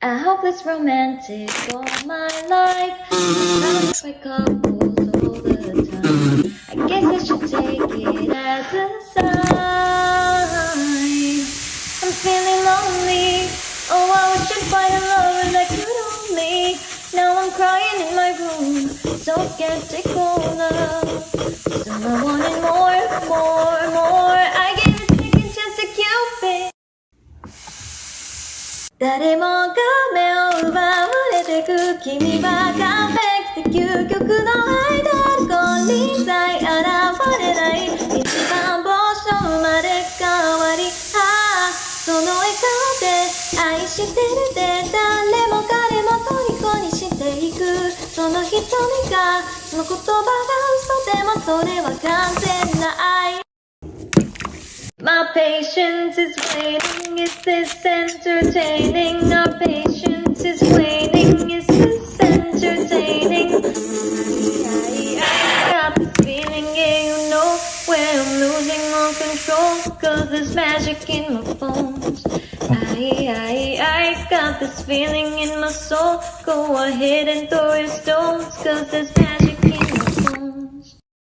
A hopeless romantic all my life. I'm by couples all the time. I guess I should take it as a sign. I'm feeling lonely. Oh, I wish I'd find a lover that could hold me. Now I'm crying in my room, so skeptical now. So I wanted more. I gave a second chance to Cupid. 誰もが目を奪われてく君は完璧で究極のアイドルここにさえ現れない一番帽子の生まれ変わりその笑顔で愛してるで誰も彼も虜にしていくその瞳がその言葉が嘘でもそれは完全な愛My patience is waning, is this entertaining? Our patience is waning, is this entertaining? I got this feeling, yeah, you know where I'm losing all control cause there's magic in my bones I got this feeling in my soul Go ahead and throw your stones cause there's magic